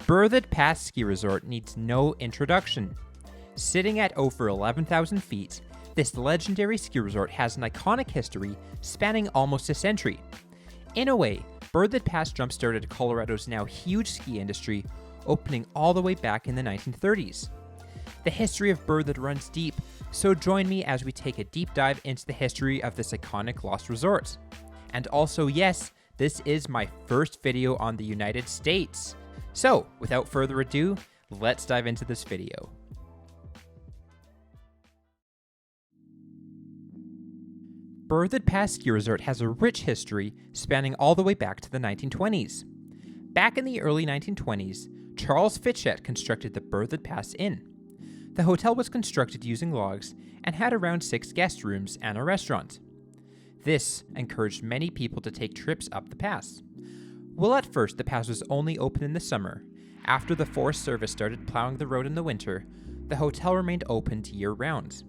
Berthoud Pass Ski Resort needs no introduction. Sitting at over 11,000 feet, this legendary ski resort has an iconic history spanning almost a century. In a way, Berthoud Pass jump-started Colorado's now huge ski industry, opening all the way back in the 1930s. The history of Berthoud runs deep, so join me as we take a deep dive into the history of this iconic lost resort. And also, yes, this is my first video on the United States. So, without further ado, let's dive into this video. Berthoud Pass Ski Resort has a rich history spanning all the way back to the 1920s. Back in the early 1920s, Charles Fitchett constructed the Berthoud Pass Inn. The hotel was constructed using logs and had around 6 guest rooms and a restaurant. This encouraged many people to take trips up the pass. Well, at first, the pass was only open in the summer. After the Forest Service started plowing the road in the winter, the hotel remained open year-round.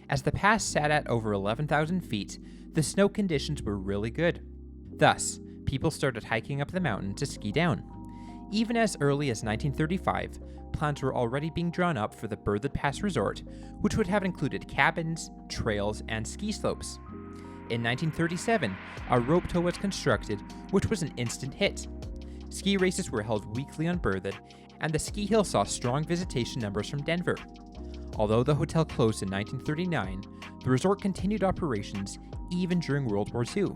As the pass sat at over 11,000 feet, the snow conditions were really good. Thus, people started hiking up the mountain to ski down. Even as early as 1935, plans were already being drawn up for the Berthoud Pass Resort, which would have included cabins, trails, and ski slopes. In 1937, a rope tow was constructed, which was an instant hit. Ski races were held weekly on Berthoud, and the ski hill saw strong visitation numbers from Denver. Although the hotel closed in 1939, the resort continued operations even during World War II.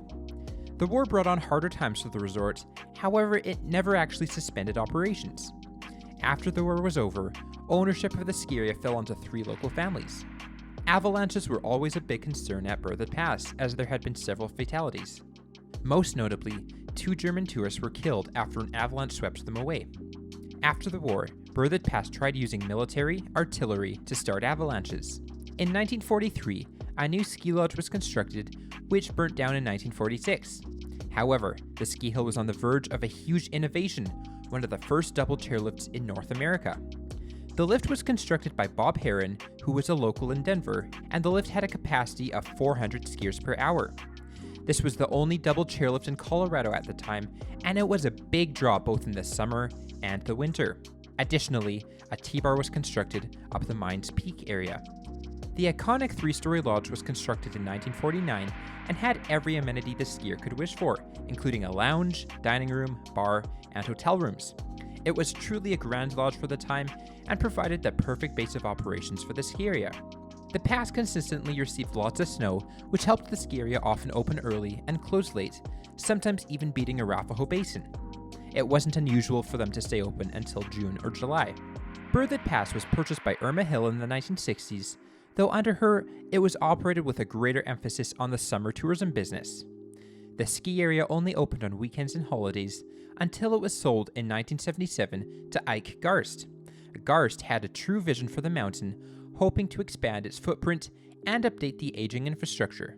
The war brought on harder times for the resort, however, it never actually suspended operations. After the war was over, ownership of the ski area fell onto 3 local families. Avalanches were always a big concern at Berthoud Pass, as there had been several fatalities. Most notably, 2 German tourists were killed after an avalanche swept them away. After the war, Berthoud Pass tried using military artillery to start avalanches. In 1943, a new ski lodge was constructed, which burnt down in 1946. However, the ski hill was on the verge of a huge innovation, one of the first double chairlifts in North America. The lift was constructed by Bob Heron, who was a local in Denver, and the lift had a capacity of 400 skiers per hour. This was the only double chairlift in Colorado at the time, and it was a big draw both in the summer and the winter. Additionally, a T-bar was constructed up the Mines Peak area. The iconic 3-story lodge was constructed in 1949 and had every amenity the skier could wish for, including a lounge, dining room, bar, and hotel rooms. It was truly a grand lodge for the time and provided the perfect base of operations for the ski area. The pass consistently received lots of snow, which helped the ski area often open early and close late, sometimes even beating Arapahoe Basin. It wasn't unusual for them to stay open until June or July. Berthoud Pass was purchased by Irma Hill in the 1960s, though under her, it was operated with a greater emphasis on the summer tourism business. The ski area only opened on weekends and holidays until it was sold in 1977 to Ike Garst. Garst had a true vision for the mountain, hoping to expand its footprint and update the aging infrastructure.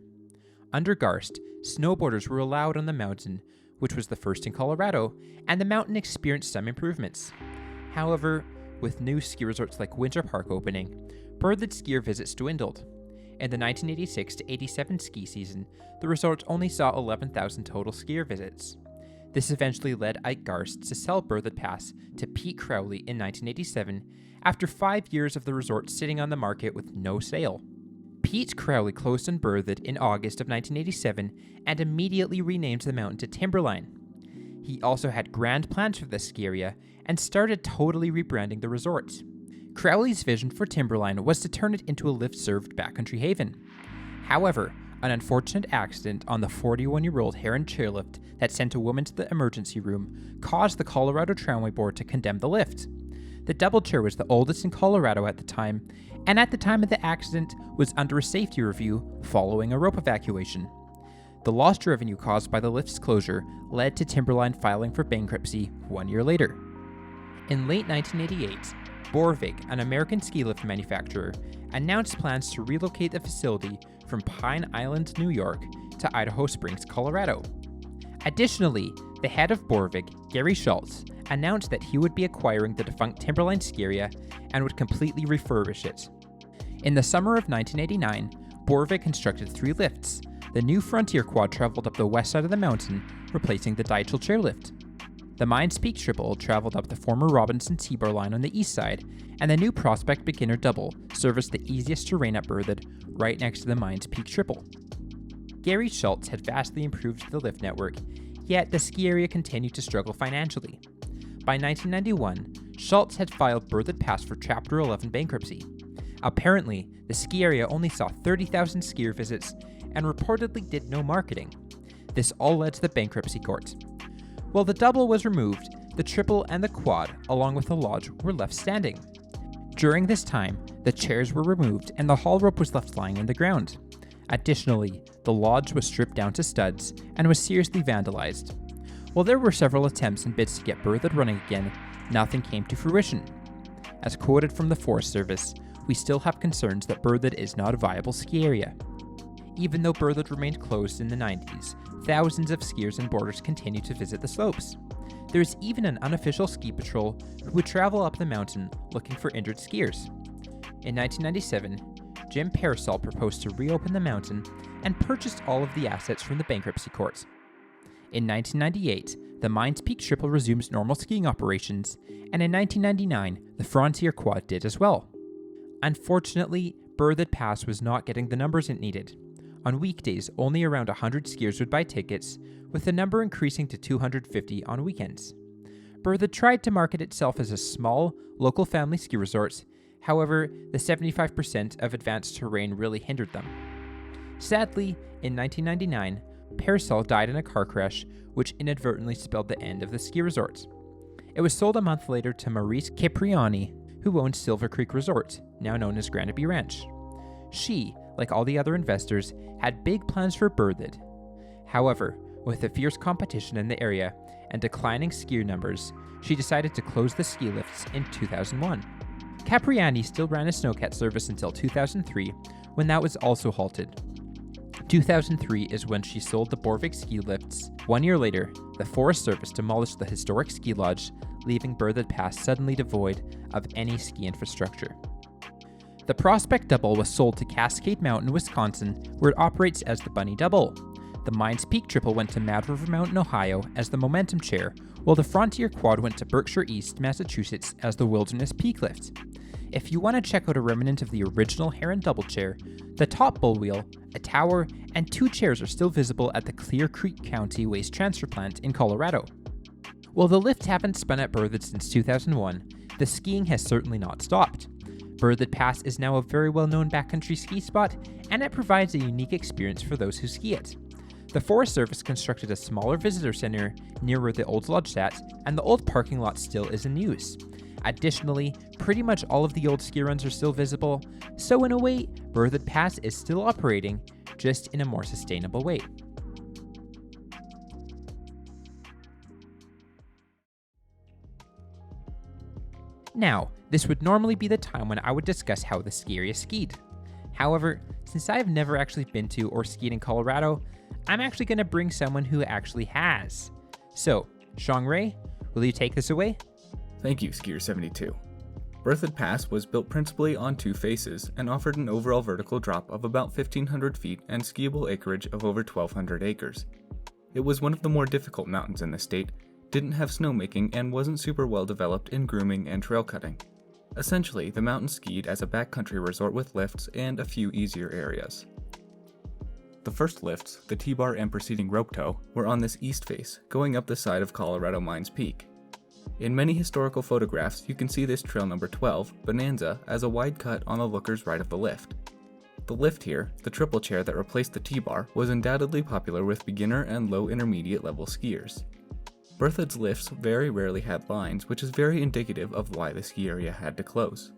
Under Garst, snowboarders were allowed on the mountain, which was the first in Colorado, and the mountain experienced some improvements. However, with new ski resorts like Winter Park opening, Berthoud skier visits dwindled. In the 1986-87 ski season, the resort only saw 11,000 total skier visits. This eventually led Ike Garst to sell Berthoud Pass to Pete Crowley in 1987, after 5 years of the resort sitting on the market with no sale. Pete Crowley closed on Berthoud in August of 1987 and immediately renamed the mountain to Timberline. He also had grand plans for the ski area and started totally rebranding the resort. Crowley's vision for Timberline was to turn it into a lift-served backcountry haven. However, an unfortunate accident on the 41-year-old Heron chairlift that sent a woman to the emergency room caused the Colorado Tramway Board to condemn the lift. The double chair was the oldest in Colorado at the time, and at the time of the accident was under a safety review following a rope evacuation. The lost revenue caused by the lift's closure led to Timberline filing for bankruptcy 1 year later. In late 1988, Borvig, an American ski lift manufacturer, announced plans to relocate the facility from Pine Island, New York, to Idaho Springs, Colorado. Additionally, the head of Borvig, Gary Schultz, announced that he would be acquiring the defunct Timberline ski area and would completely refurbish it. In the summer of 1989, Borvig constructed 3 lifts. The new Frontier Quad traveled up the west side of the mountain, replacing the Deichel chairlift. The Mines Peak Triple traveled up the former Robinson T-bar line on the east side, and the new Prospect Beginner Double serviced the easiest terrain at Berthoud right next to the Mines Peak Triple. Gary Schultz had vastly improved the lift network, yet the ski area continued to struggle financially. By 1991, Schultz had filed Berthoud Pass for Chapter 11 bankruptcy. Apparently, the ski area only saw 30,000 skier visits and reportedly did no marketing. This all led to the bankruptcy court. While the double was removed, the triple and the quad, along with the lodge, were left standing. During this time, the chairs were removed and the haul rope was left lying on the ground. Additionally, the lodge was stripped down to studs and was seriously vandalized. While there were several attempts and bids to get Berthoud running again, nothing came to fruition. As quoted from the Forest Service, we still have concerns that Berthoud is not a viable ski area. Even though Berthoud remained closed in the 90s, thousands of skiers and boarders continue to visit the slopes. There is even an unofficial ski patrol who would travel up the mountain looking for injured skiers. In 1997, Jim Parasol proposed to reopen the mountain and purchased all of the assets from the bankruptcy court. In 1998, the Mines Peak Triple resumed normal skiing operations, and in 1999, the Frontier Quad did as well. Unfortunately, Berthoud Pass was not getting the numbers it needed. On weekdays, only around 100 skiers would buy tickets, with the number increasing to 250 on weekends. Berthoud tried to market itself as a small, local family ski resort. However, the 75% of advanced terrain really hindered them. Sadly, in 1999, Parasol died in a car crash, which inadvertently spelled the end of the ski resort. It was sold a month later to Maurice Capriani, who owned Silver Creek Resort, now known as Granby Ranch. She, like all the other investors, had big plans for Berthoud. However, with the fierce competition in the area and declining skier numbers, she decided to close the ski lifts in 2001. Capriani still ran a snowcat service until 2003, when that was also halted. 2003 is when she sold the Borvig ski lifts. 1 year later, the Forest Service demolished the historic ski lodge, leaving Berthoud Pass suddenly devoid of any ski infrastructure. The Prospect Double was sold to Cascade Mountain, Wisconsin, where it operates as the Bunny Double. The Mines Peak Triple went to Mad River Mountain, Ohio as the Momentum Chair, while the Frontier Quad went to Berkshire East, Massachusetts as the Wilderness Peak Lift. If you want to check out a remnant of the original Heron Double Chair, the top bull wheel, a tower, and 2 chairs are still visible at the Clear Creek County Waste Transfer Plant in Colorado. While the lifts haven't spun at Berthoud since 2001, the skiing has certainly not stopped. Berthoud Pass is now a very well-known backcountry ski spot, and it provides a unique experience for those who ski it. The Forest Service constructed a smaller visitor center near where the old lodge sat, and the old parking lot still is in use. Additionally, pretty much all of the old ski runs are still visible, so in a way, Berthoud Pass is still operating, just in a more sustainable way. Now, this would normally be the time when I would discuss how the ski area skied. However, since I have never actually been to or skied in Colorado, I'm actually going to bring someone who actually has. So, Xiangray, will you take this away? Thank you, Skier72. Berthoud Pass was built principally on 2 faces and offered an overall vertical drop of about 1,500 feet and skiable acreage of over 1,200 acres. It was one of the more difficult mountains in the state, didn't have snowmaking, and wasn't super well developed in grooming and trail cutting. Essentially, the mountain skied as a backcountry resort with lifts and a few easier areas. The first lifts, the T-bar and preceding rope tow, were on this east face, going up the side of Colorado Mines Peak. In many historical photographs, you can see this trail number 12, Bonanza, as a wide cut on the looker's right of the lift. The lift here, the triple chair that replaced the T-bar, was undoubtedly popular with beginner and low intermediate level skiers. Berthoud's lifts very rarely had lines, which is very indicative of why the ski area had to close.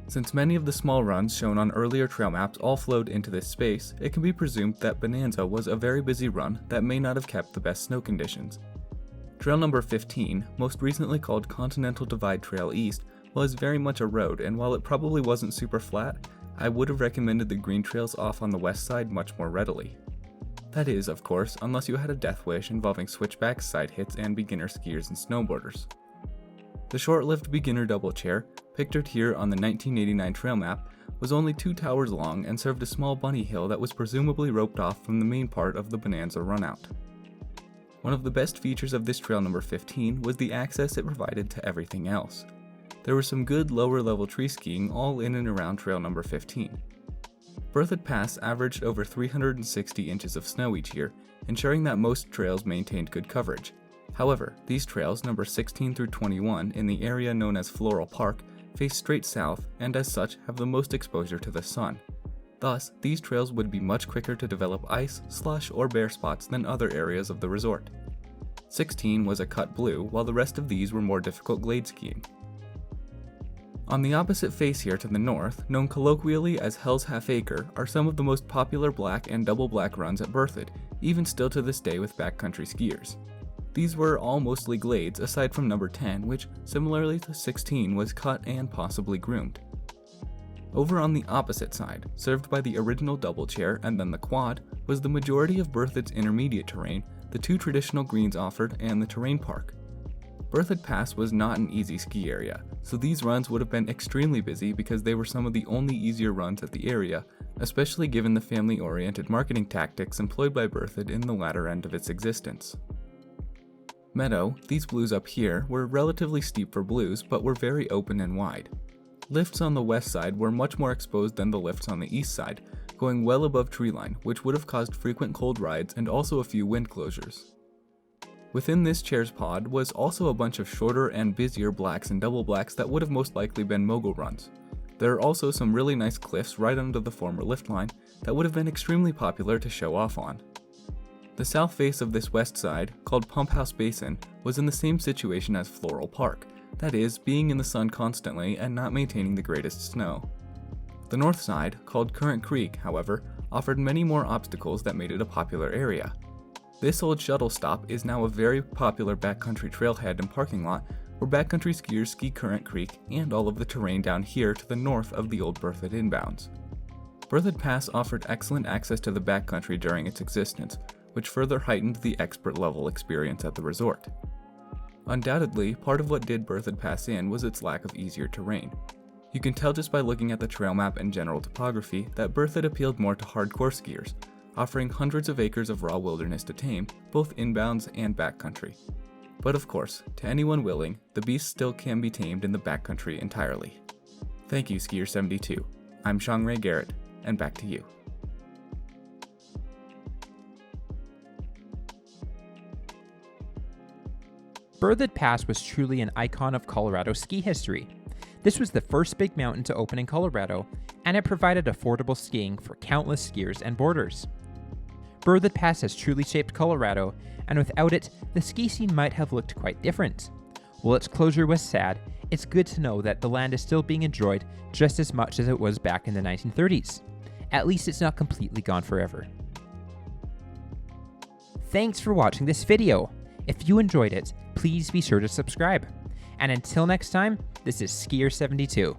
Since many of the small runs shown on earlier trail maps all flowed into this space, it can be presumed that Bonanza was a very busy run that may not have kept the best snow conditions. Trail number 15, most recently called Continental Divide Trail East, was very much a road, and while it probably wasn't super flat, I would have recommended the green trails off on the west side much more readily. That is, of course, unless you had a death wish involving switchbacks, side hits, and beginner skiers and snowboarders. The short-lived beginner double chair, pictured here on the 1989 trail map, was only 2 towers long and served a small bunny hill that was presumably roped off from the main part of the Bonanza runout. One of the best features of this trail number 15 was the access it provided to everything else. There was some good lower level tree skiing all in and around trail number 15. Berthoud Pass averaged over 360 inches of snow each year, ensuring that most trails maintained good coverage. However, these trails, number 16 through 21, in the area known as Floral Park, face straight south and as such have the most exposure to the sun. Thus, these trails would be much quicker to develop ice, slush, or bare spots than other areas of the resort. 16 was a cut blue, while the rest of these were more difficult glade skiing. On the opposite face here to the north, known colloquially as Hell's Half Acre, are some of the most popular black and double black runs at Berthoud, even still to this day with backcountry skiers. These were all mostly glades aside from number 10, which, similarly to 16, was cut and possibly groomed. Over on the opposite side, served by the original double chair and then the quad, was the majority of Berthoud's intermediate terrain, the two traditional greens offered, and the terrain park. Berthoud Pass was not an easy ski area, so these runs would have been extremely busy because they were some of the only easier runs at the area, especially given the family-oriented marketing tactics employed by Berthoud in the latter end of its existence. Meadow, these blues up here, were relatively steep for blues, but were very open and wide. Lifts on the west side were much more exposed than the lifts on the east side, going well above treeline, which would have caused frequent cold rides and also a few wind closures. Within this chair's pod was also a bunch of shorter and busier blacks and double blacks that would have most likely been mogul runs. There are also some really nice cliffs right under the former lift line that would have been extremely popular to show off on. The south face of this west side, called Pump House Basin, was in the same situation as Floral Park, that is, being in the sun constantly and not maintaining the greatest snow. The north side, called Currant Creek, however, offered many more obstacles that made it a popular area. This old shuttle stop is now a very popular backcountry trailhead and parking lot where backcountry skiers ski Currant Creek and all of the terrain down here to the north of the old Berthoud inbounds. Berthoud Pass offered excellent access to the backcountry during its existence, which further heightened the expert level experience at the resort. Undoubtedly, part of what did Berthoud Pass in was its lack of easier terrain. You can tell just by looking at the trail map and general topography that Berthoud appealed more to hardcore skiers, offering hundreds of acres of raw wilderness to tame, both inbounds and backcountry. But of course, to anyone willing, the beast still can be tamed in the backcountry entirely. Thank you, Skier72. I'm Shangray Garrett, and back to you. Berthoud Pass was truly an icon of Colorado ski history. This was the first big mountain to open in Colorado, and it provided affordable skiing for countless skiers and boarders. Berthoud Pass has truly shaped Colorado, and without it, the ski scene might have looked quite different. While its closure was sad, it's good to know that the land is still being enjoyed just as much as it was back in the 1930s. At least it's not completely gone forever. Thanks for watching this video. If you enjoyed it, please be sure to subscribe. And until next time, this is Skier72.